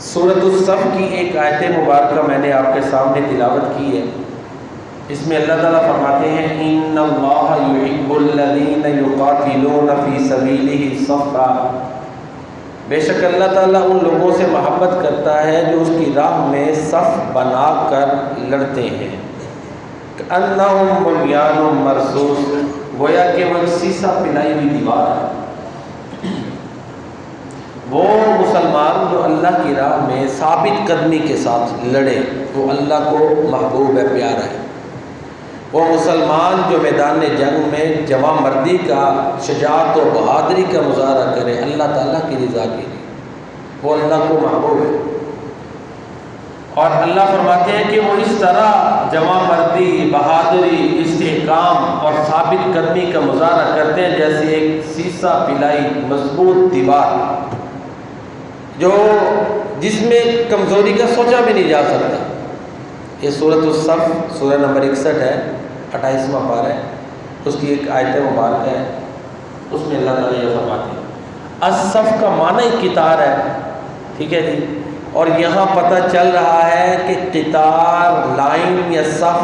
سورۃ الصف کی ایک آیت مبارکہ میں نے آپ کے سامنے تلاوت کی ہے۔ اس میں اللہ تعالیٰ فرماتے ہیں ان اللہ یحب الذین یقاتلون فی سبیلہ صفا، بے شک اللہ تعالیٰ ان لوگوں سے محبت کرتا ہے جو اس کی راہ میں صف بنا کر لڑتے ہیں۔ کأنہم بنیان مرصوص، گویا کہ وہ سیسا پلائی ہوئی دیوار ہے۔ وہ مسلمان جو اللہ کی راہ میں ثابت قدمی کے ساتھ لڑے وہ اللہ کو محبوب ہے، پیارا ہے۔ وہ مسلمان جو میدان جنگ میں جواں مردی کا، شجاعت و بہادری کا مظاہرہ کرے اللہ تعالیٰ کی رضا کے لیے، وہ اللہ کو محبوب ہے۔ اور اللہ فرماتے ہیں کہ وہ اس طرح جواں مردی، بہادری، استحکام اور ثابت قدمی کا مظاہرہ کرتے ہیں جیسے ایک سیسا پلائی مضبوط دیوار جس میں کمزوری کا سوچا بھی نہیں جا سکتا۔ یہ سورۃ الصف سورہ نمبر 61 ہے، 28واں پارہ ہے، اس کی ایک آیت مبارکہ ہے۔ اس میں اللہ تعالیٰ یہ فرماتے ہیں، الصف کا معنی قطار ہے، ٹھیک ہے جی۔ اور یہاں پتہ چل رہا ہے کہ قطار، لائن یا صف،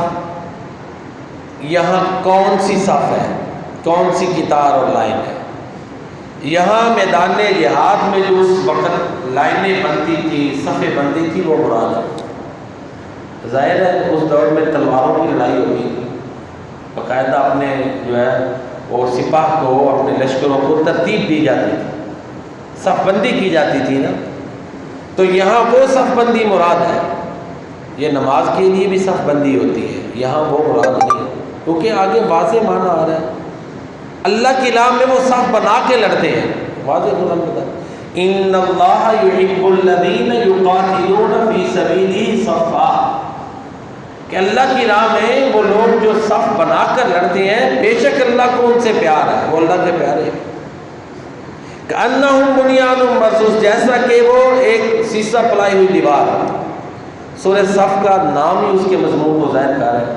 یہاں کون سی صف ہے، کون سی قطار اور لائن ہے۔ یہاں میدان جہاد میں جو اس وقت لائنیں بنتی تھی، صفیں بنتی تھی، وہ مراد ہے۔ ظاہر ہے اس دور میں تلواروں کی لڑائی ہوتی تھی، باقاعدہ اپنے جو ہے وہ سپاہ کو، اپنے لشکروں کو ترتیب دی جاتی تھی، صف بندی کی جاتی تھی نا۔ تو یہاں وہ صف بندی مراد ہے۔ یہ نماز کے لیے بھی صف بندی ہوتی ہے، یہاں وہ مراد نہیں ہے، کیونکہ آگے واضح معنی آ رہا ہے اللہ کی راہ میں وہ صف بنا کے لڑتے ہیں، واضح قرآن بتا ان اللہ یحب الذین یقاتلون فی سبیلہ صفا، کہ اللہ کی راہ میں وہ لوگ جو صف بنا کر لڑتے ہیں بے شک اللہ کو ان سے پیار ہے، وہ اللہ کے پیارے ہیں۔ کأنہم بنیان مرصوص، جیسا کہ وہ ایک سیسا پلائی ہوئی دیوار۔ سورہ صف کا نام ہی اس کے مضمون کو ظاہر کر رہا ہے۔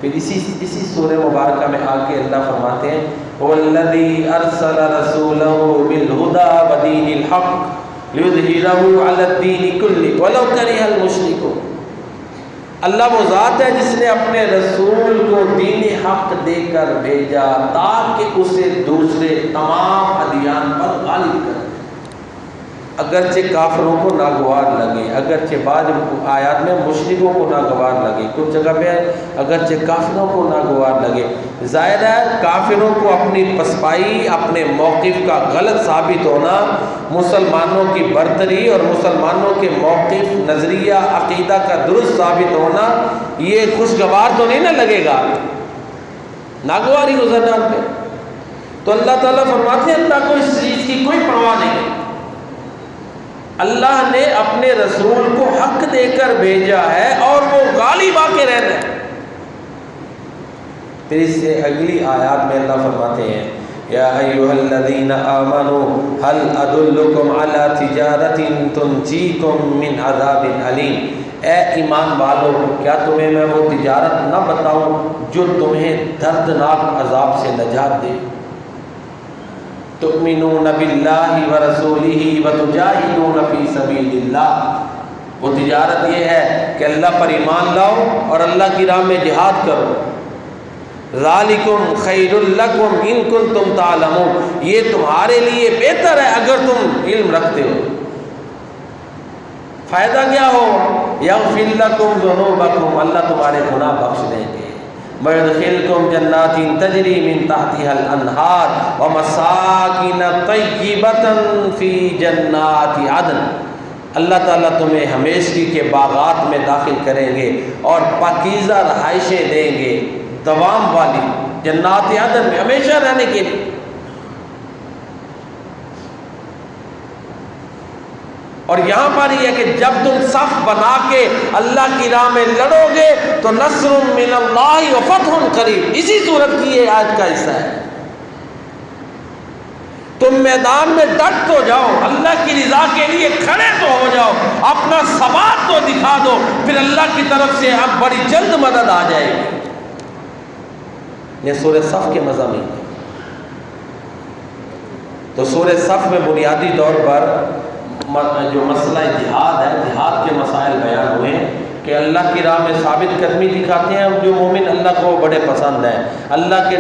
پھر اسی سورہ مبارکہ میں آ کے اللہ فرماتے ہیں وَالَّذِي أَرْسَلَ رَسُولَهُ بِالْهُدَى وَدِينِ الْحَقِّ لِيُظْهِرَهُ عَلَى الدِّينِ كُلِّهِ وَلَوْ كَرِهَ الْمُشْرِكُونَ، اللہ وہ ذات ہے جس نے اپنے رسول کو دین حق دے کر بھیجا تاکہ اسے دوسرے تمام ادیان پر غالب کر، اگرچہ کافروں کو ناگوار لگے، اگرچہ بعض آیات میں مشرکوں کو ناگوار لگے، کچھ جگہ پہ اگرچہ کافروں کو ناگوار لگے۔ ظاہر ہے کافروں کو اپنی پسپائی، اپنے موقف کا غلط ثابت ہونا، مسلمانوں کی برتری اور مسلمانوں کے موقف، نظریہ، عقیدہ کا درست ثابت ہونا یہ خوشگوار تو نہیں نہ لگے گا، ناگوار ہی گزرنا پہ۔ تو اللہ تعالیٰ فرماتے ہیں اللہ کو اس چیز کی کوئی پرواہ نہیں، اللہ نے اپنے رسول کو حق دے کر بھیجا ہے اور وہ غالب آ کے رہنا ہے۔ پھر اس سے اگلی آیات میں اللہ فرماتے ہیں یا ایھا الذین آمنوا هل ادلکم علی تجارۃ تنجیکم من عذاب علیم، اے ایمان والو کیا تمہیں میں وہ تجارت نہ بتاؤں جو تمہیں دردناک عذاب سے نجات دے۔ تؤمنون باللہ ورسولہ وتجاہدون فی سبیل اللہ، وہ تجارت یہ ہے کہ اللہ پر ایمان لاؤ اور اللہ کی راہ میں جہاد کرو۔ ذالکم خیر لکم ان کنتم تعلمون، یہ تمہارے لیے بہتر ہے اگر تم علم رکھتے ہو۔ فائدہ کیا ہو؟ یغفر لکم ذنوبکم، اللہ تمہارے گناہ بخش دیں گے۔ وَيُدْخِلْكُمْ جَنَّاتٍ تَجْرِي مِن تَحْتِهَا الْأَنْهَارُ وَمَسَاكِنَ طَيِّبَةً فِي جَنَّاتِ عَدْنٍ، اللہ تعالیٰ تمہیں ہمیشگی کے باغات میں داخل کریں گے اور پاکیزہ رہائشیں دیں گے، دوام والی جنات عدن میں ہمیشہ رہنے کے لیے۔ اور یہاں پر یہ ہے کہ جب تم صف بنا کے اللہ کی راہ میں لڑو گے تو نصر من اللہ و فتح قریب، اسی صورت کی یہ آیت کا حصہ ہے۔ تم میدان میں ڈٹ تو جاؤ، اللہ کی رضا کے لیے کھڑے تو ہو جاؤ، اپنا ثبات تو دکھا دو، پھر اللہ کی طرف سے اب بڑی جلد مدد آ جائے گی۔ یہ سورہ صف کے مضامین ہیں۔ تو سورہ صف میں بنیادی طور پر جو مسئلہ جہاد ہے، جہاد کے مسائل بیان ہوئے کہ اللہ کی راہ میں ثابت قدمی دکھاتے ہیں جو مومن اللہ کو بڑے پسند ہیں، اللہ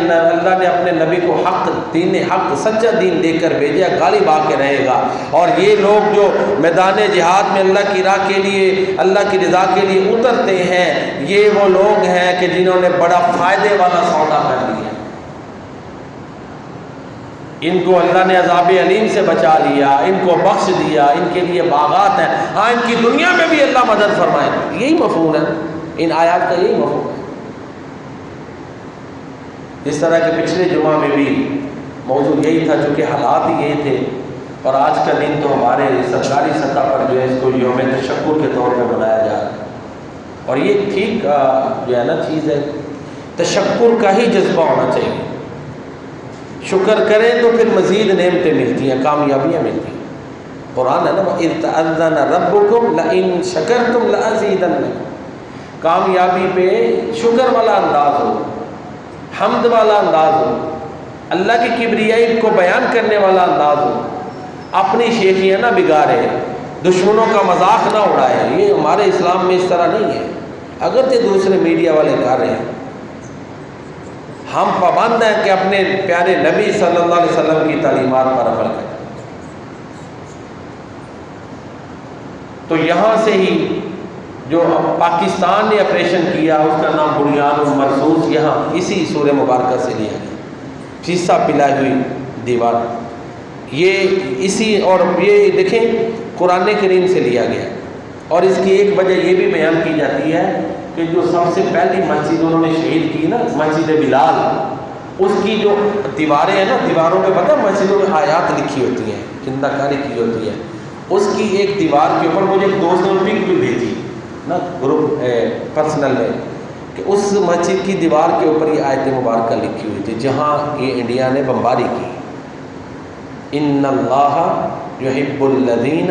نے اپنے نبی کو حق دین، حق سچا دین دے کر بھیجا، غالب آ کے رہے گا۔ اور یہ لوگ جو میدان جہاد میں اللہ کی راہ کے لیے، اللہ کی رضا کے لیے اترتے ہیں، یہ وہ لوگ ہیں کہ جنہوں نے بڑا فائدے والا سودا کر لیا۔ ان کو اللہ نے عذاب علیم سے بچا لیا، ان کو بخش دیا، ان کے لیے باغات ہیں، ہاں ان کی دنیا میں بھی اللہ مدد فرمائے۔ یہی مفہوم ہے ان آیات کا، یہی مفہوم ہے۔ اس طرح کے پچھلے جمعہ میں بھی موضوع یہی تھا، چونکہ حالات ہی یہی تھے، اور آج کا دن تو ہمارے سرکاری سطح پر جو ہے اس کو یوم تشکر کے طور پہ منایا جا رہا ہے، اور یہ ٹھیک جو ہے نا چیز ہے، تشکر کا ہی جذبہ ہونا چاہیے۔ شکر کریں تو پھر مزید نعمتیں ملتی ہیں، کامیابیاں ملتی ہیں۔ قرآن ہے نا وَإِذْ تَأَذَّنَ رَبُّكُمْ لَئِن شَكَرْتُمْ لَأَزِيدَنَّكُمْ، کامیابی پہ شکر والا انداز ہو، حمد والا انداز ہو، اللہ کی کبریائی کو بیان کرنے والا انداز ہو، اپنی شیخیاں نہ بگاڑے، دشمنوں کا مذاق نہ اڑائے۔ یہ ہمارے اسلام میں اس طرح نہیں ہے، اگرچہ دوسرے میڈیا والے کر رہے ہیں۔ ہم پابند ہیں کہ اپنے پیارے نبی صلی اللہ علیہ وسلم کی تعلیمات پر عمل کریں۔ تو یہاں سے ہی جو پاکستان نے آپریشن کیا، اس کا نام بنیاد المرصوص، یہاں اسی سورہ مبارکہ سے لیا گیا، شیشہ پلائی ہوئی دیوار، یہ اسی، اور یہ دیکھیں قرآن کریم سے لیا گیا۔ اور اس کی ایک وجہ یہ بھی بیان کی جاتی ہے کہ جو سب سے پہلی مسجد انہوں نے شہید کی نا، مسجد بلال، اس کی جو دیواریں ہیں نا، دیواروں پہ پتہ مسجدوں میں آیات لکھی ہوتی ہیں، چندہ کاری کی ہوتی ہے، اس کی ایک دیوار کے اوپر مجھے ایک دوست نے پک بھی بھیجی نا گروپ پرسنل میں، کہ اس مسجد کی دیوار کے اوپر یہ آیت مبارکہ لکھی ہوئی تھی جہاں یہ انڈیا نے بمباری کی، ان اللہ یحب الذین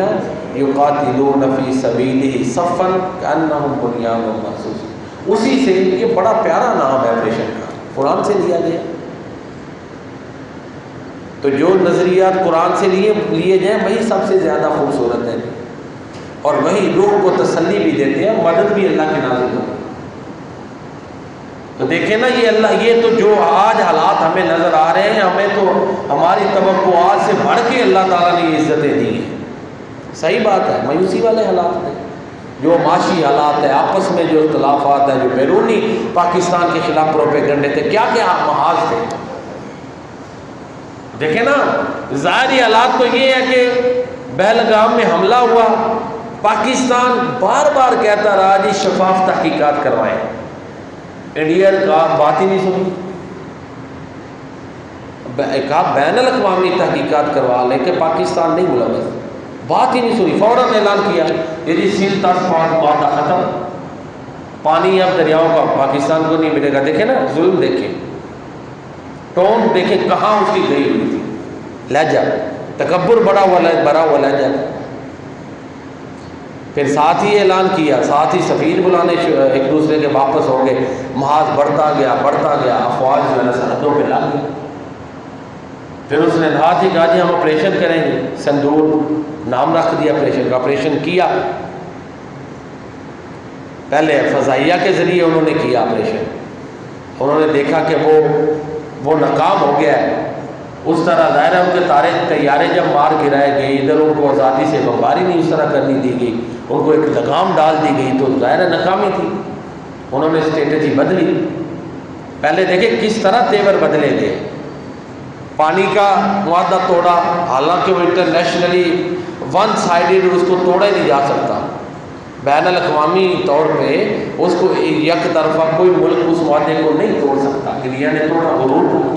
یقاتلون فی سبیلہ صفا کانہم بنیان مرصوص۔ اسی سے یہ بڑا پیارا نام ہے آپریشن کا، قرآن سے لیا گیا۔ تو جو نظریات قرآن سے لیے جائیں وہی سب سے زیادہ خوبصورت ہیں، اور وہی روح کو تسلی بھی دیتے ہیں، مدد بھی اللہ کے نازل ہوتی ہے۔ تو دیکھیں نا یہ تو جو آج حالات ہمیں نظر آ رہے ہیں، ہمیں تو ہماری توقعات سے بڑھ کے اللہ تعالیٰ نے یہ عزتیں دی ہیں۔ صحیح بات ہے، مایوسی والے حالات ہیں، جو معاشی حالات ہیں، آپس میں جو اختلافات ہیں، جو بیرونی پاکستان کے خلاف پروپیگنڈے تھے، کیا کیا محاذ تھے۔ دیکھیں نا ظاہری حالات تو یہ ہے کہ پہلگام میں حملہ ہوا، پاکستان بار بار کہتا رہا جی شفاف تحقیقات کروائیں، انڈیا کا بات ہی نہیں سنی، کہا بین الاقوامی تحقیقات کروا لیں کہ پاکستان نہیں ملوث، بات ہی نہیں سنی، فوراً اعلان کیا یہ جی سندھ تک معاہدہ ختم، پانی اب دریاؤں کا پاکستان کو نہیں ملے گا۔ دیکھیں نا ظلم، دیکھیں ٹون، دیکھیں کہاں اس کی گئی ہوئی تھی، لہجہ تکبر بڑا ہوا لہجہ۔ پھر ساتھ ہی اعلان کیا، ساتھ ہی سفیر بلانے ایک دوسرے کے واپس ہو گئے، محاذ بڑھتا گیا، افواج جو ہے نا سرحدوں پہ لا گئی۔ پھر اس نے ساتھ ہی کہا جی ہم آپریشن کریں گے، سندور نام رکھ دیا آپریشن کا، آپریشن کیا، پہلے فضائیہ کے ذریعے انہوں نے کیا آپریشن، انہوں نے دیکھا کہ وہ ناکام ہو گیا ہے، اس طرح ظاہر ہے ان کے طیارے جب مار گرائے گئے، ادھر ان کو آزادی سے بمباری نہیں اس طرح کرنی دی گئی، ان کو ایک لگام ڈال دی گئی، تو ظاہر ہے ناکامی تھی، انہوں نے اسٹریٹجی بدلی۔ پہلے دیکھیں کس طرح تیور بدلے گئے، پانی کا معاہدہ توڑا، حالانکہ وہ انٹرنیشنلی ون سائیڈڈ اس کو توڑا ہی نہیں جا سکتا، بین الاقوامی طور پہ اس کو یک طرفہ کوئی ملک اس معاہدے کو نہیں توڑ سکتا، انڈیا نے توڑا، غرور کو۔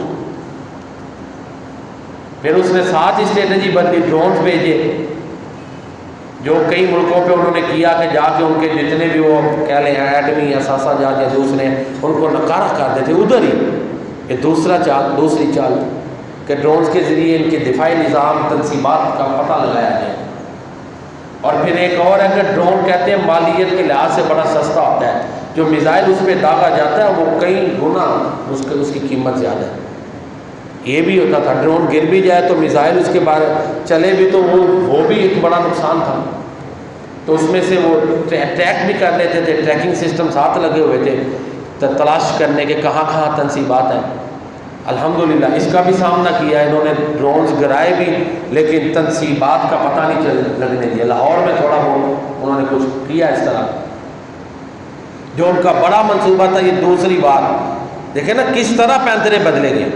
پھر اس نے ساتھ اسٹریٹجی بدلی، ڈرونز بھیجے، جو کئی ملکوں پہ انہوں نے کیا کہ جا کے ان کے جتنے بھی وہ کہہ لیں ایٹمی اثاثہ جات یا دوسرے ان کو نکارہ کر دیتے ادھر ہی۔ یہ دوسری چال کہ ڈرونز کے ذریعے ان کے دفاعی نظام تنصیبات کا پتہ لگایا جائے۔ اور پھر ایک اور ہے کہ ڈرون کہتے ہیں مالیت کے لحاظ سے بڑا سستا ہوتا ہے، جو میزائل اس پہ داغا جاتا ہے وہ کئی گنا اس کی قیمت زیادہ ہے۔ یہ بھی ہوتا تھا، ڈرون گر بھی جائے تو میزائل اس کے بارے چلے بھی تو وہ بھی ایک بڑا نقصان تھا، تو اس میں سے وہ ٹریک بھی کر لیتے تھے، ٹریکنگ سسٹم ساتھ لگے ہوئے تھے تلاش کرنے کے کہاں کہاں تنصیبات ہیں۔ الحمدللہ اس کا بھی سامنا کیا، انہوں نے ڈرونز گرائے بھی لیکن تنصیبات کا پتہ نہیں لگنے دیا۔ لاہور میں تھوڑا بہت انہوں نے کچھ کیا اس طرح، جو ان کا بڑا منصوبہ تھا یہ دوسری بار دیکھیں نا کس طرح پینترے بدلے گئے،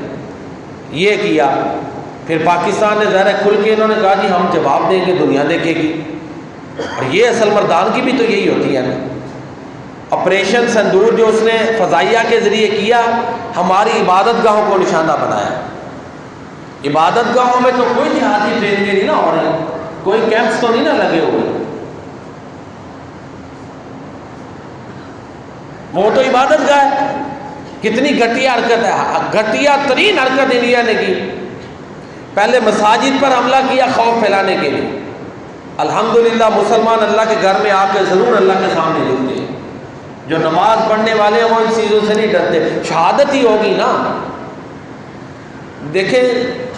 یہ کیا۔ پھر پاکستان نے ظاہر ہے کھل کے انہوں نے کہا جی ہم جواب دیں گے، دنیا دیکھے گی، اور یہ اصل مردان کی بھی تو یہی ہوتی ہے نا۔ آپریشن سندور جو اس نے فضائیہ کے ذریعے کیا، ہماری عبادت گاہوں کو نشانہ بنایا۔ عبادت گاہوں میں تو کوئی جہادی ٹریننگ نہیں نہ ہو رہی، کوئی کیمپس تو نہیں نہ لگے ہوئے، وہ تو عبادت گاہ ہے۔ کتنی گھٹیا حرکت ہے، گھٹیا ترین حرکت انڈیا نے کی، پہلے مساجد پر حملہ کیا خوف پھیلانے کے لیے۔ الحمدللہ مسلمان اللہ کے گھر میں آ کے ضرور اللہ کے سامنے جھکتے ہیں، جو نماز پڑھنے والے ہیں وہ ان چیزوں سے نہیں ڈرتے، شہادت ہی ہوگی نا۔ دیکھیں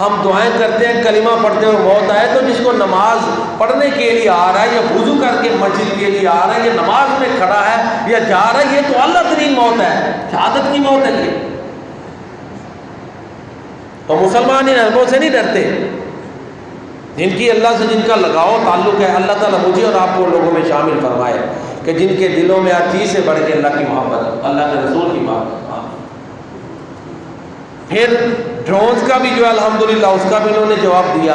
ہم دعائیں کرتے ہیں، کلمہ پڑھتے ہوئے موت آئے، تو جس کو نماز پڑھنے کے لیے آ رہا ہے یا وضو کر کے مسجد کے لیے آ رہا ہے یا نماز میں کھڑا ہے یا جا رہا ہے، یہ تو اعلیٰ ترین موت ہے، شہادت کی موت ہے یہ۔ تو مسلمان ان حربوں سے نہیں ڈرتے، جن کی اللہ سے جن کا لگاؤ تعلق ہے۔ اللہ تعالیٰ مجھے اور آپ کو لوگوں میں شامل فرمائے کہ جن کے دلوں میں ہر چیز سے بڑھ کے اللہ کی محبت، اللہ کے رسول کی محبت۔ پھر ڈرونز کا بھی جو ہے الحمدللہ اس کا بھی انہوں نے جواب دیا۔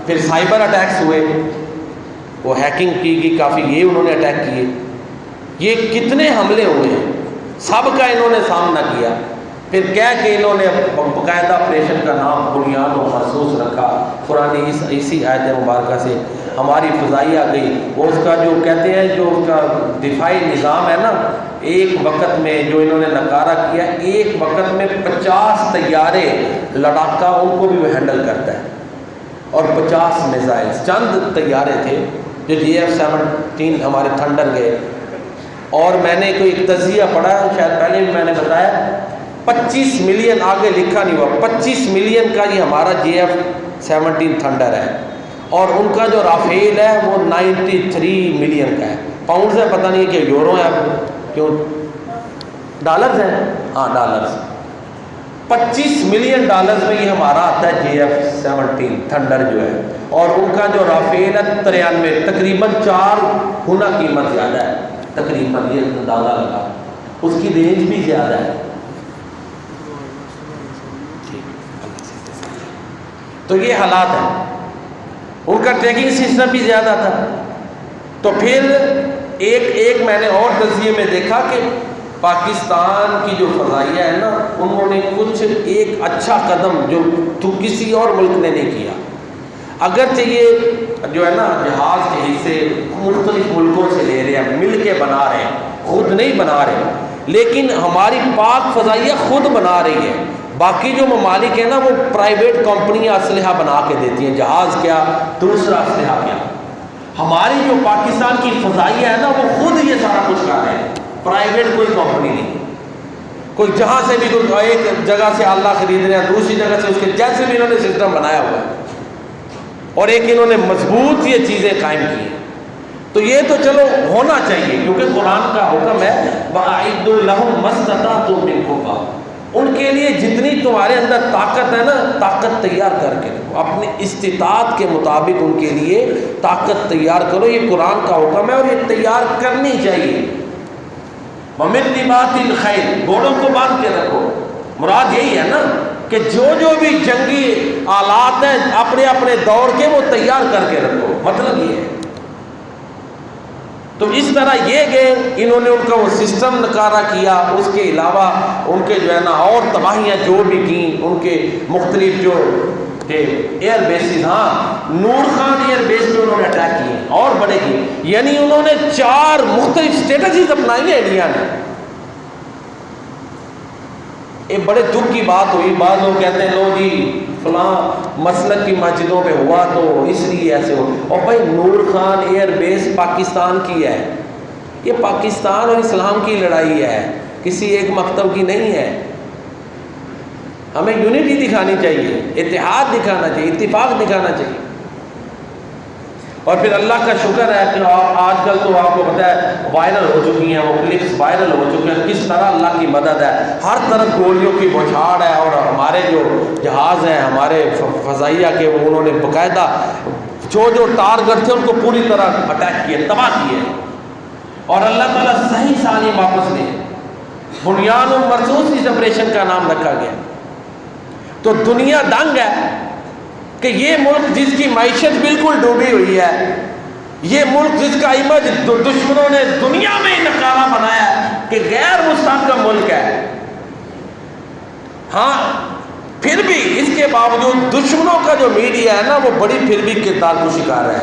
پھر سائبر اٹیکس ہوئے، وہ ہیکنگ کی گئی کافی، یہ انہوں نے اٹیک کیے، یہ کتنے حملے ہوئے ہیں، سب کا انہوں نے سامنا کیا۔ پھر کہہ کے انہوں نے باقاعدہ آپریشن کا نام بنیاد و محسوس رکھا، قرآن اسی آیت مبارکہ سے ہماری فضائیہ گئی۔ وہ اس کا جو کہتے ہیں جو اس کا دفاعی نظام ہے نا، ایک وقت میں جو انہوں نے نکارہ کیا، ایک وقت میں 50 طیارے لڑاکا ان کو بھی وہ ہینڈل کرتا ہے، اور 50 میزائلز، چند طیارے تھے جو GF-17 ہمارے تھنڈر گئے۔ اور میں نے کوئی ایک تجزیہ پڑھا ہے، شاید پہلے بھی میں نے بتایا، 25 ملین، آگے لکھا نہیں ہوا، 25 ملین کا یہ ہمارا GF-17 تھنڈر ہے، اور ان کا جو رافیل ہے وہ 93 ملین کا ہے۔ پاؤنڈز ہے، پتہ نہیں کہ یورو ہے، کیوں ڈالرز ہیں، ہاں ڈالرز، 25 ملین ڈالرز میں یہ ہمارا آتا ہے GF-17 تھنڈر جو ہے، اور ان کا جو رافیل ہے 93، تقریباً 4 گنا قیمت زیادہ ہے، تقریباً یہ اندازہ لگا، اس کی رینج بھی زیادہ ہے۔ تو یہ حالات ہیں، ان کا ٹریکنگ سسٹم بھی زیادہ تھا۔ تو پھر ایک میں نے اور تجزیے میں دیکھا کہ پاکستان کی جو فضائیہ ہے نا، انہوں نے کچھ ایک اچھا قدم جو تو کسی اور ملک نے نہیں کیا۔ اگرچہ یہ جو ہے نا جہاز کے حصے مختلف ملکوں سے لے رہے ہیں، مل کے بنا رہے ہیں، خود نہیں بنا رہے، لیکن ہماری پاک فضائیہ خود بنا رہی ہے۔ باقی جو ممالک ہیں نا وہ پرائیویٹ کمپنیاں اسلحہ بنا کے دیتی ہیں، جہاز کیا دوسرا اسلحہ کیا۔ ہماری جو پاکستان کی فضائیہ ہے نا وہ خود یہ سارا کچھ کر رہے ہیں، پرائیویٹ کوئی کمپنی نہیں، کوئی جہاں سے بھی کوئی ایک جگہ سے اللہ خرید رہے ہیں، دوسری جگہ سے اس کے جیسے بھی انہوں نے سسٹم بنایا ہوا ہے، اور ایک انہوں نے مضبوط یہ چیزیں قائم کی ہیں۔ تو یہ تو چلو ہونا چاہیے، کیونکہ قرآن کا حکم ہے وَأَعِدُّوا لَهُم مَّا اسْتَطَعْتُم مِّن قُوَّةٍ، ان کے لیے جتنی تمہارے اندر طاقت ہے نا، طاقت تیار کر کے رکھو، اپنی استطاعت کے مطابق ان کے لیے طاقت تیار کرو، یہ قرآن کا حکم ہے اور یہ تیار کرنی چاہیے۔ وَمِن رِبَاطِ الْخَيْلِ، گھوڑوں کو باندھ کے رکھو، مراد یہی ہے نا کہ جو بھی جنگی آلات ہیں اپنے اپنے دور کے وہ تیار کر کے رکھو، مطلب یہ ہے۔ تو اس طرح یہ گئے، انہوں نے ان کا وہ سسٹم نکارہ کیا، اس کے علاوہ ان کے جو ہے نا اور تباہیاں جو بھی کیں، ان کے مختلف جو تھے ایئر بیسز، ہاں نور خان ایئر بیس پہ انہوں نے اٹیک کیے اور بڑے کیے، یعنی انہوں نے 4 مختلف اسٹریٹجیز اپنائی ہیں انڈیا نے۔ ایک بڑے دکھ کی بات ہوئی، بعض لوگ کہتے ہیں لو جی فلاں مسلک کی مسجدوں پہ ہوا تو اس لیے ایسے ہو، اور بھائی نور خان ایئر بیس پاکستان کی ہے، یہ پاکستان اور اسلام کی لڑائی ہے، کسی ایک مکتب کی نہیں ہے۔ ہمیں یونٹی دکھانی چاہیے، اتحاد دکھانا چاہیے، اتفاق دکھانا چاہیے۔ اور پھر اللہ کا شکر ہے کہ آج کل تو آپ کو پتہ ہے وائرل ہو چکی ہیں، وہ کلپس وائرل ہو چکے ہیں، کس طرح اللہ کی مدد ہے، ہر طرف گولیوں کی بوچھاڑ ہے، اور ہمارے جو جہاز ہیں ہمارے فضائیہ کے، وہ انہوں نے باقاعدہ جو ٹارگٹ تھے ان کو پوری طرح اٹیک کیے، تباہ کیے، اور اللہ تعالیٰ صحیح سالم واپس لے۔ بنیان مرصوص اس آپریشن کا نام رکھا گیا۔ تو دنیا دنگ ہے کہ یہ ملک جس کی معیشت بالکل ڈوبی ہوئی ہے، یہ ملک جس کا امیج دشمنوں نے دنیا میں نکارا بنایا ہے کہ غیر مستحکم ملک ہے، ہاں پھر بھی اس کے باوجود دشمنوں کا جو میڈیا ہے نا وہ بڑی پھر بھی کردار کو شکار ہے۔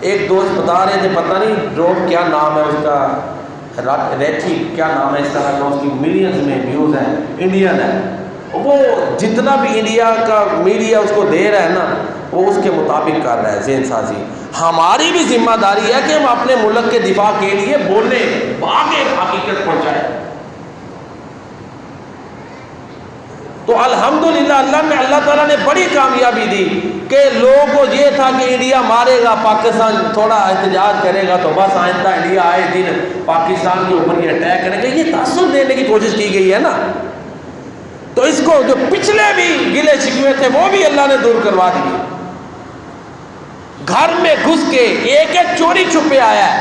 ایک دوست بتا رہے تھے، پتہ نہیں ڈروپ کیا نام ہے اس کا، ریٹھی کیا نام ہے اس طرح کا، اس کی ملینز میں ویوز ہیں، انڈین ہے، وہ جتنا بھی انڈیا کا میڈیا اس کو دے رہا ہے نا وہ اس کے مطابق کر رہا ہے ذہن سازی۔ ہماری بھی ذمہ داری ہے کہ ہم اپنے ملک کے دفاع کے لیے بولیں، آگے حقیقت پہنچائیں۔ تو الحمدللہ اللہ تعالیٰ نے بڑی کامیابی دی کہ لوگوں کو یہ تھا کہ انڈیا مارے گا، پاکستان تھوڑا احتجاج کرے گا تو بس آئندہ انڈیا آئے دن پاکستان کے اوپر یہ اٹیک کرے گا، یہ تاثر دینے کی کوشش کی گئی ہے نا۔ تو اس کو جو پچھلے بھی گلے شکوے تھے وہ بھی اللہ نے دور کروا دیے۔ گھر میں گھس کے ایک ایک چوری چھپے آیا ہے،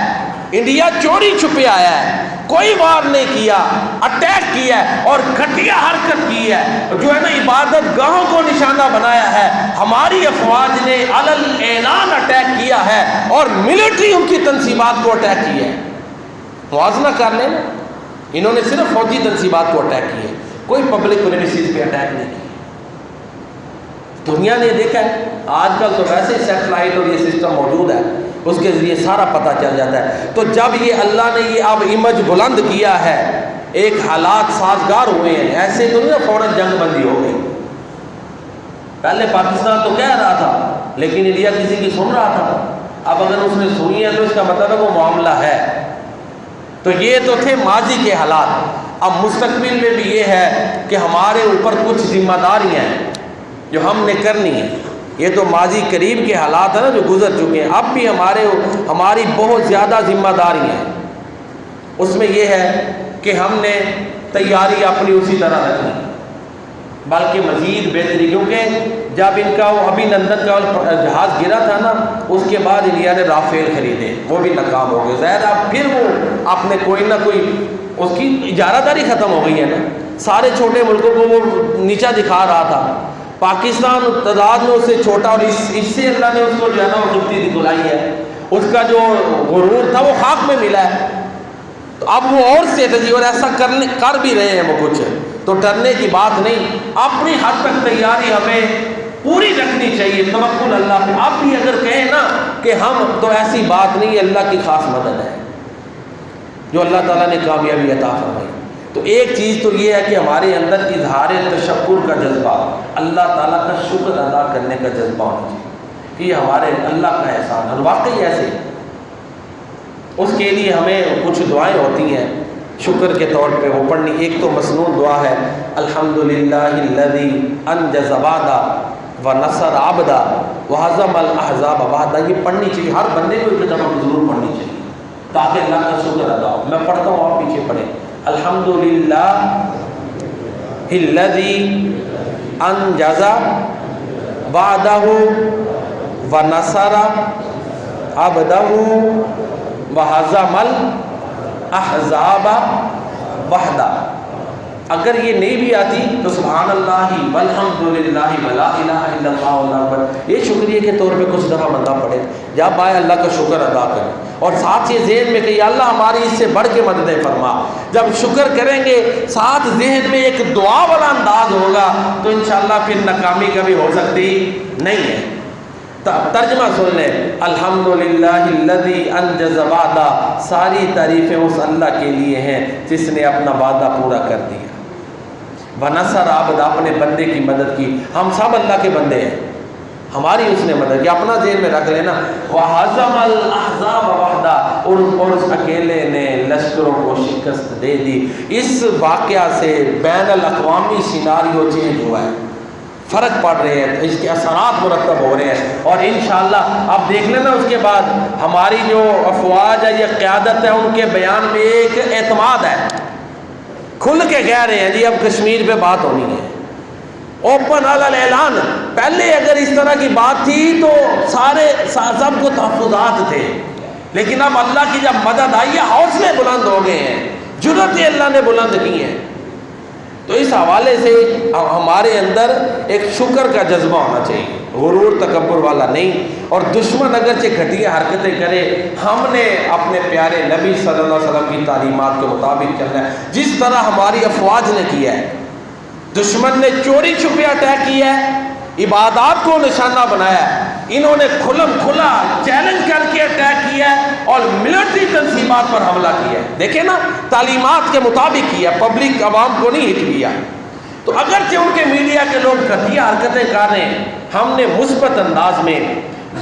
انڈیا چوری چھپے آیا ہے، کوئی وار نہیں کیا، اٹیک کیا ہے اور گھٹیا حرکت کی ہے، جو ہے نا عبادت گاہوں کو نشانہ بنایا ہے۔ ہماری افواج نے علل اعلان اٹیک کیا ہے اور ملٹری ان کی تنصیبات کو اٹیک کیا ہے۔ موازنہ کر لیں، انہوں نے صرف فوجی تنصیبات کو اٹیک کیا ہے، کوئی پبلک پریمیسز پہ اٹیک نہیں کیا۔ دنیا نے دیکھا ہے، آج کل تو ویسے سیٹلائٹ اور یہ سسٹم موجود ہے، اس کے ذریعے سارا پتہ چل جاتا ہے۔ تو جب یہ اللہ نے یہ اب امیج بلند کیا ہے، ایک حالات سازگار ہوئے ہیں، ایسے تو نہیں فوراً جنگ بندی ہو گئی۔ پہلے پاکستان تو کہہ رہا تھا لیکن انڈیا کسی کی سن رہا تھا، اب اگر اس نے سنی ہے تو اس کا مطلب ہے وہ معاملہ ہے۔ تو یہ تو تھے ماضی کے حالات، اب مستقبل میں بھی یہ ہے کہ ہمارے اوپر کچھ ذمہ داریاں ہیں جو ہم نے کرنی ہے۔ یہ تو ماضی قریب کے حالات ہیں نا جو گزر چکے ہیں، اب بھی ہماری بہت زیادہ ذمہ داریاں ہیں۔ اس میں یہ ہے کہ ہم نے تیاری اپنی اسی طرح رکھنی، بلکہ مزید بہتری، کیونکہ جب ان کا وہ ابھی نندن کا جہاز گرا تھا نا، اس کے بعد انڈیا نے رافیل خریدے، وہ بھی ناکام ہو گئے۔ ظاہر اب پھر وہ اپنے کوئی نہ کوئی اس کی اجارہ داری ختم ہو گئی ہے نا، سارے چھوٹے ملکوں کو وہ نیچا دکھا رہا تھا، پاکستان تعداد میں اس سے چھوٹا، اور اس سے اللہ نے اس کو جو ہے نا خوبصورتی دکھلائی ہے، اس کا جو غرور تھا وہ خاک میں ملا ہے۔ تو اب وہ اور اسٹریٹجی، اور ایسا کر بھی رہے ہیں وہ کچھ، تو ڈرنے کی بات نہیں، اپنی حد تک تیاری ہمیں پوری رکھنی چاہیے، توکل اللہ پہ۔ اب بھی اگر کہیں نا کہ ہم، تو ایسی بات نہیں ہے، اللہ کی خاص مدد ہے جو اللہ تعالیٰ نے کامیابی عطا فرمائی۔ تو ایک چیز تو یہ ہے کہ ہمارے اندر اظہار تشکر کا جذبہ، اللہ تعالیٰ کا شکر ادا کرنے کا جذبہ ہونا چاہیے کہ یہ ہمارے اللہ کا احسان ہے، واقعی ایسے۔ اس کے لیے ہمیں کچھ دعائیں ہوتی ہیں شکر کے طور پہ، وہ پڑھنی۔ ایک تو مسنون دعا ہے، الحمدللہ الذی انجز وعدہ ونصر عبدہ وہزم الاحزاب وحدہ، یہ پڑھنی چاہیے، ہر بندے کو ایک دفعہ ضرور پڑھنی چاہیے تاکہ اللہ کا شکر ادا ہو۔ میں پڑھتا ہوں، آپ پیچھے پڑھیں۔ الحمدللہ الذی انجز وعدہ ونصر عبدہ وہزم الاحزاب وحدہ۔ اگر یہ نہیں بھی آتی تو سبحان اللہ والحمدللہ ولا الہ الا اللہ واللہ اکبر، یہ شکریہ کے طور پہ کچھ دفعہ بندہ پڑھے، جب آئے اللہ کا شکر ادا کرے، اور ساتھ یہ ذہن میں کہ یا اللہ ہماری اس سے بڑھ کے مددیں فرما۔ جب شکر کریں گے ساتھ ذہن میں ایک دعا والا انداز ہوگا تو انشاءاللہ پھر ناکامی کبھی ہو سکتی نہیں ہے۔ ترجمہ سن لیں، الحمدللہ الذی انجز وعدہ، ساری تعریفیں اس اللہ کے لیے ہیں جس نے اپنا وعدہ پورا کر دیا۔ ونصر عبدہ، اپنے بندے کی مدد کی۔ ہم سب اللہ کے بندے ہیں، ہماری اس نے مدد کی، اپنا ذہن میں رکھ لینا۔ وہزم الاحزاب وحدہ، اور اس اکیلے نے لشکروں کو شکست دے دی۔ اس واقعہ سے بین الاقوامی سیناریو چینج ہوا ہے، فرق پڑ رہے ہیں، اس کے اثرات مرتب ہو رہے ہیں، اور انشاءاللہ آپ دیکھ لینا اس کے بعد ہماری جو افواج ہے یا قیادت ہے ان کے بیان میں ایک اعتماد ہے، کھل کے کہہ رہے ہیں جی اب کشمیر پہ بات ہونی ہے، اوپن علی اعلان۔ پہلے اگر اس طرح کی بات تھی تو سب کو تحفظات تھے، لیکن اب اللہ کی جب مدد آئی ہے حوصلے بلند ہو گئے ہیں، جرأتیں اللہ نے بلند کی ہیں۔ تو اس حوالے سے ہمارے اندر ایک شکر کا جذبہ ہونا چاہیے، غرور تکبر والا نہیں، اور دشمن اگرچہ گھٹیا حرکتیں کرے، ہم نے اپنے پیارے نبی صلی اللہ علیہ وسلم کی تعلیمات کے مطابق چلنا ہے، جس طرح ہماری افواج نے کیا ہے۔ دشمن نے چوری چھپے اٹیک کیا ہے، عبادات کو نشانہ بنایا ہے، انہوں نے کھلم کھلا چیلنج کر کے اٹیک کیا ہے اور ملٹری تنظیمات پر حملہ کیا ہے۔ دیکھیں نا، تعلیمات کے مطابق کیا، پبلک عوام کو نہیں ہٹ کیا۔ تو اگرچہ ان کے میڈیا کے لوگ گھٹیا حرکتیں کر رہے ہیں، ہم نے مثبت انداز میں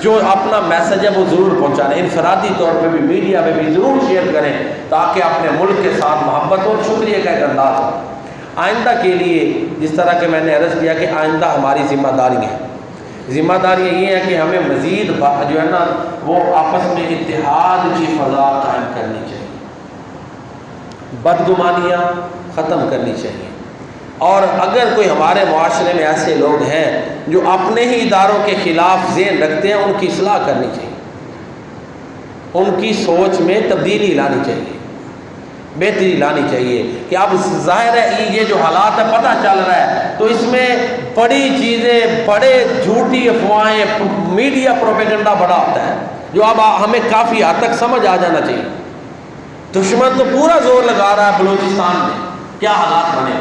جو اپنا میسج ہے وہ ضرور پہنچانا ہے، انفرادی طور پہ بھی میڈیا میں بھی ضرور شیئر کریں تاکہ اپنے ملک کے ساتھ محبت اور شکریہ کا ایک انداز ہو۔ آئندہ کے لیے جس طرح کہ میں نے عرض کیا کہ آئندہ ہماری ذمہ داری ہے، ذمہ داری یہ ہے کہ ہمیں مزید جو ہے نا وہ آپس میں اتحاد کی فضا قائم کرنی چاہیے، بدگمانیاں ختم کرنی چاہیے، اور اگر کوئی ہمارے معاشرے میں ایسے لوگ ہیں جو اپنے ہی اداروں کے خلاف ذہن رکھتے ہیں ان کی اصلاح کرنی چاہیے، ان کی سوچ میں تبدیلی لانی چاہیے، بہتری لانی چاہیے کہ اب ظاہر ہے یہ جو حالات ہے پتہ چل رہا ہے تو اس میں بڑی چیزیں، بڑے جھوٹی افواہیں، میڈیا پروپیگنڈا بڑا ہوتا ہے جو اب ہمیں کافی حد تک سمجھ آ جانا چاہیے۔ دشمن تو پورا زور لگا رہا ہے بلوچستان میں، کیا حالات بنے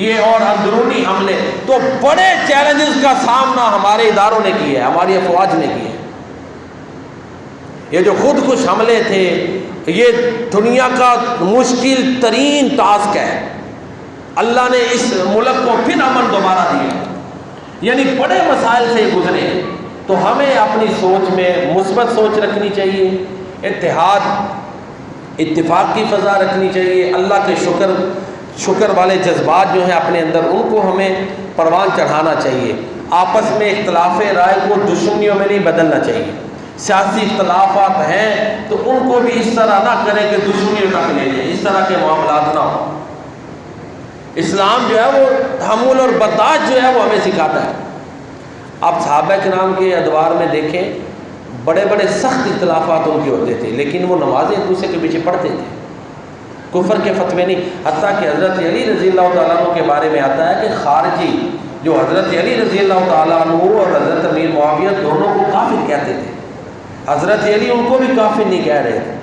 یہ، اور اندرونی حملے، تو بڑے چیلنجز کا سامنا ہمارے اداروں نے کیا ہے، ہماری افواج نے کیا ہے۔ یہ جو خود کش حملے تھے یہ دنیا کا مشکل ترین ٹاسک ہے، اللہ نے اس ملک کو پھر امن دوبارہ دیا، یعنی بڑے مسائل سے گزرے، تو ہمیں اپنی سوچ میں مثبت سوچ رکھنی چاہیے، اتحاد اتفاق کی فضا رکھنی چاہیے، اللہ کے شکر والے جذبات جو ہیں اپنے اندر ان کو ہمیں پروان چڑھانا چاہیے، آپس میں اختلاف رائے کو دشمنیوں میں نہیں بدلنا چاہیے، سیاسی اختلافات ہیں تو ان کو بھی اس طرح نہ کریں کہ دشمنیوں تک لے جائیں، اس طرح کے معاملات نہ ہوں۔ اسلام جو ہے وہ تحمل اور برداشت جو ہے وہ ہمیں سکھاتا ہے۔ آپ صحابہ کرام کے ادوار میں دیکھیں، بڑے بڑے سخت اختلافات ان کے ہوتے تھے، لیکن وہ نمازیں ایک دوسرے کے پیچھے پڑھتے تھے، کفر کے فتوے نہیں۔ حتیٰ کہ حضرت علی رضی اللہ تعالیٰ عنہ کے بارے میں آتا ہے کہ خارجی جو حضرت علی رضی اللہ تعالیٰ عنہ اور حضرت امیر معاویہ دونوں کو کافر کہتے تھے، حضرت علی ان کو بھی کافر نہیں کہہ رہے تھے،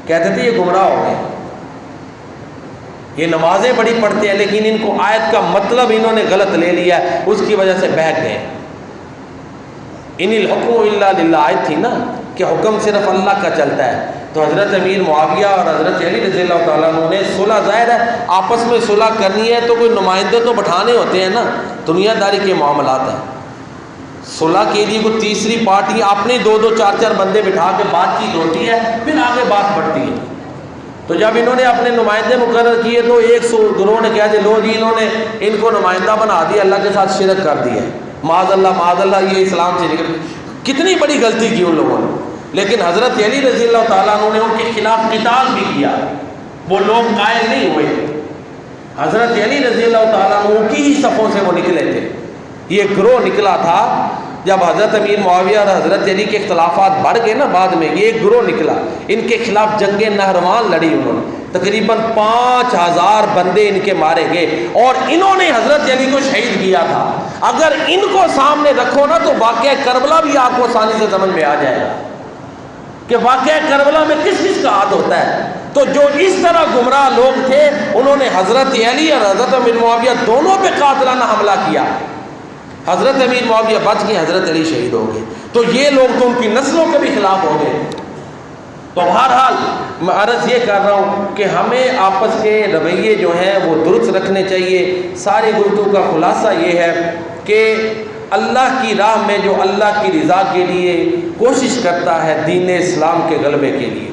کہتے تھے یہ گمراہ ہو گئے، یہ نمازیں بڑی پڑھتے ہیں لیکن ان کو آیت کا مطلب انہوں نے غلط لے لیا، اس کی وجہ سے بہک گئے۔ ان الحکم الا للہ آیت تھی نا کہ حکم صرف اللہ کا چلتا ہے، تو حضرت امیر معاویہ اور حضرت علی رضی اللہ تعالیٰ عنہ نے صلح، ظاہر ہے آپس میں صلح کرنی ہے تو کوئی نمائندے تو بٹھانے ہوتے ہیں نا، دنیا داری کے معاملات ہیں، صلح کے لیے کوئی تیسری پارٹی اپنے دو چار بندے بٹھا کے بات چیت ہوتی ہے، پھر آگے بات بڑھتی ہے۔ تو جب انہوں نے اپنے نمائندے مقرر کیے تو ایک گروہ نے کہا کہ لو جی انہوں نے ان کو نمائندہ بنا دیا، اللہ کے ساتھ شرک کر دیا، معاذ اللہ یہ اسلام سے نکل، کتنی بڑی غلطی کی ان لوگوں نے۔ لیکن حضرت علی رضی اللہ تعالیٰ عنہ نے ان کے خلاف قتال بھی کیا، وہ لوگ قائل نہیں ہوئے، حضرت علی رضی اللہ تعالیٰ عنہ کی ہی صفوں سے وہ نکلے تھے۔ یہ گروہ نکلا تھا جب حضرت امیر معاویہ اور حضرت علی کے اختلافات بڑھ گئے نا، بعد میں یہ گروہ نکلا، ان کے خلاف جنگ نہروان لڑی انہوں نے، تقریباً 5000 بندے ان کے مارے گئے، اور انہوں نے حضرت علی کو شہید کیا تھا۔ اگر ان کو سامنے رکھو نا تو واقعہ کربلا بھی آپ کو آسانی سے سمجھ میں آ جائے گا کہ واقعہ کربلا میں کس کس کا ہاتھ ہوتا ہے۔ تو جو اس طرح گمراہ لوگ تھے انہوں نے حضرت علی اور حضرت امیر معاویہ دونوں پہ قاتلانہ حملہ کیا، حضرت امیر معاویہ بچ گئے، حضرت علی شہید ہو گئے، تو یہ لوگ تو ان کی نسلوں کے بھی خلاف ہو گئے۔ تو بہرحال میں عرض یہ کر رہا ہوں کہ ہمیں آپس کے رویے جو ہیں وہ درست رکھنے چاہیے۔ ساری گفتگو کا خلاصہ یہ ہے کہ اللہ کی راہ میں جو اللہ کی رضا کے لیے کوشش کرتا ہے دین اسلام کے غلبے کے لیے،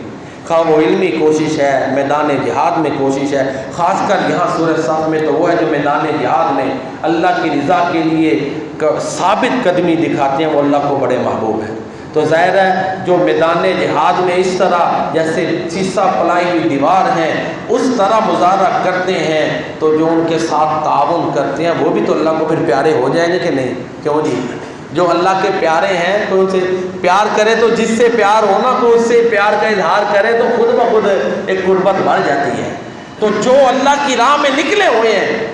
خواہ وہ علمی کوشش ہے، میدان جہاد میں کوشش ہے، خاص کر یہاں سورہ صف میں تو وہ ہے جو میدان جہاد میں اللہ کی رضا کے لیے ثابت قدمی دکھاتے ہیں، وہ اللہ کو بڑے محبوب ہیں۔ تو ظاہر ہے جو میدان جہاد میں اس طرح جیسے سیسہ پلائی ہوئی دیوار ہے اس طرح مظاہرہ کرتے ہیں، تو جو ان کے ساتھ تعاون کرتے ہیں وہ بھی تو اللہ کو پھر پیارے ہو جائیں گے کہ نہیں؟ کیوں جی؟ جو اللہ کے پیارے ہیں تو ان سے پیار کرے، تو جس سے پیار ہونا تو اس سے پیار کا اظہار کرے تو خود بخود ایک قربت بڑھ جاتی ہے۔ تو جو اللہ کی راہ میں نکلے ہوئے ہیں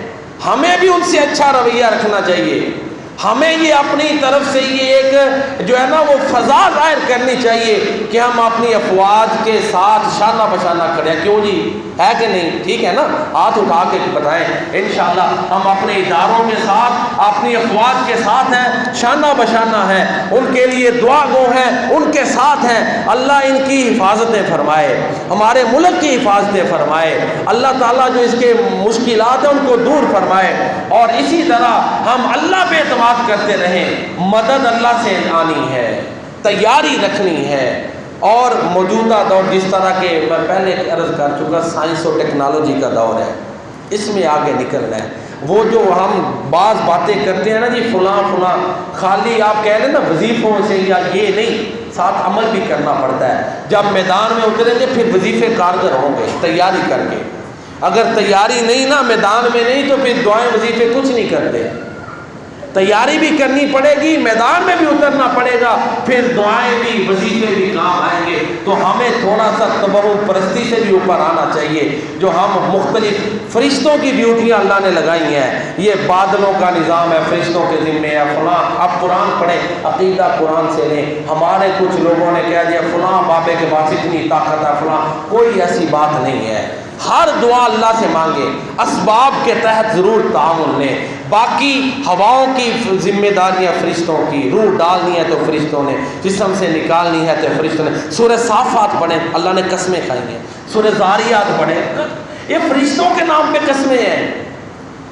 ہمیں بھی ان سے اچھا رویہ رکھنا چاہیے، ہمیں یہ اپنی طرف سے یہ ایک جو ہے نا وہ فضا ظاہر کرنی چاہیے کہ ہم اپنی افواج کے ساتھ شانہ بشانہ کھڑے ہیں۔ کیوں جی؟ ہے کہ نہیں؟ ٹھیک ہے نا؟ ہاتھ اٹھا کے بتائیں، انشاءاللہ ہم اپنے اداروں کے ساتھ اپنی افواج کے ساتھ ہیں، شانہ بشانہ ہیں، ان کے لیے دعا گو ہیں، ان کے ساتھ ہیں۔ اللہ ان کی حفاظتیں فرمائے، ہمارے ملک کی حفاظتیں فرمائے، اللہ تعالیٰ جو اس کے مشکلات ہیں ان کو دور فرمائے، اور اسی طرح ہم اللہ پہ اعتماد کرتے رہیں۔ مدد اللہ سے آنی ہے، تیاری رکھنی ہے، اور موجودہ دور جس طرح کے میں پہلے عرض کر چکا سائنس اور ٹیکنالوجی کا دور ہے، اس میں آگے نکلنا ہے۔ وہ جو ہم بعض باتیں کرتے ہیں نا جی فلاں فلاں، خالی آپ کہہ لیں نا وظیفوں سے یا یہ نہیں، ساتھ عمل بھی کرنا پڑتا ہے۔ جب میدان میں اتریں گے پھر وظیفے کارگر ہوں گے تیاری کر کے، اگر تیاری نہیں نا میدان میں نہیں تو پھر دعائیں وظیفے کچھ نہیں کرتے۔ تیاری بھی کرنی پڑے گی، میدان میں بھی اترنا پڑے گا، پھر دعائیں بھی وظیفے بھی کام آئیں گے۔ تو ہمیں تھوڑا سا تبرک پرستی سے بھی اوپر آنا چاہیے۔ جو ہم مختلف فرشتوں کی ڈیوٹیاں اللہ نے لگائی ہیں، یہ بادلوں کا نظام ہے فرشتوں کے ذمے ہے، فلاں آپ قرآن پڑھیں، عقیدہ قرآن سے لیں۔ ہمارے کچھ لوگوں نے کہہ دیا فلاں بابے کے پاس اتنی طاقت ہے، فلاں، کوئی ایسی بات نہیں ہے۔ ہر دعا اللہ سے مانگے، اسباب کے تحت ضرور تعاون لیں، باقی ہواؤں کی ذمہ داریاں فرشتوں کی، روح ڈالنی ہے تو فرشتوں نے، جسم سے نکالنی ہے تو فرشتوں نے۔ سورہ صافات پڑھیں، اللہ نے قسمیں کھائی ہیں، سورہ زاریات پڑھیں، یہ فرشتوں کے نام پہ قسمیں ہیں،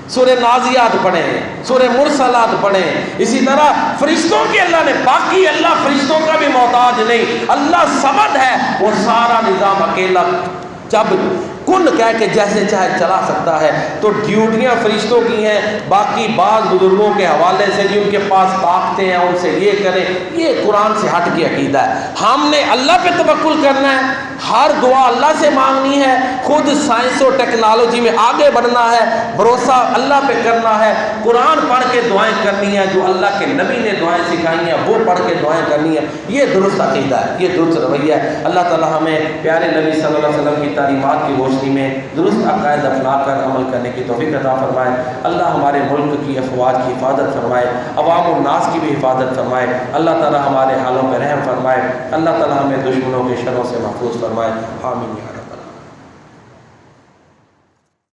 سورہ نازیات پڑھیں، سورہ مرسلات پڑھیں، اسی طرح فرشتوں کے اللہ نے، باقی اللہ فرشتوں کا بھی محتاج نہیں، اللہ صمد ہے، وہ سارا نظام اکیلا جب کن کہہ کے جیسے چاہے چلا سکتا ہے۔ تو ڈیوٹیاں فرشتوں کی ہیں، باقی بعض بزرگوں کے حوالے سے جن کے پاس طاقتیں ہیں ان سے یہ کریں، یہ قرآن سے ہٹ کے عقیدہ ہے۔ ہم نے اللہ پہ توکل کرنا ہے، ہر دعا اللہ سے مانگنی ہے، خود سائنس اور ٹیکنالوجی میں آگے بڑھنا ہے، بھروسہ اللہ پہ کرنا ہے، قرآن پڑھ کے دعائیں کرنی ہیں، جو اللہ کے نبی نے دعائیں سکھائی ہیں وہ پڑھ کے دعائیں کرنی ہیں۔ یہ درست عقیدہ ہے، یہ درست رویہ ہے۔ اللہ تعالیٰ ہمیں پیارے نبی صلی اللہ علیہ وسلم کی تعلیمات کی روشنی میں درست عقائد اپنا کر عمل کرنے کی توفیق عطا فرمائے۔ اللہ ہمارے ملک کی افواج کی حفاظت فرمائے، عوام الناس کی بھی حفاظت فرمائے۔ اللہ تعالیٰ ہمارے حالوں پہ رحم فرمائے، اللہ تعالیٰ ہمیں دشمنوں کے شروں سے محفوظ فرمائے۔ آمین۔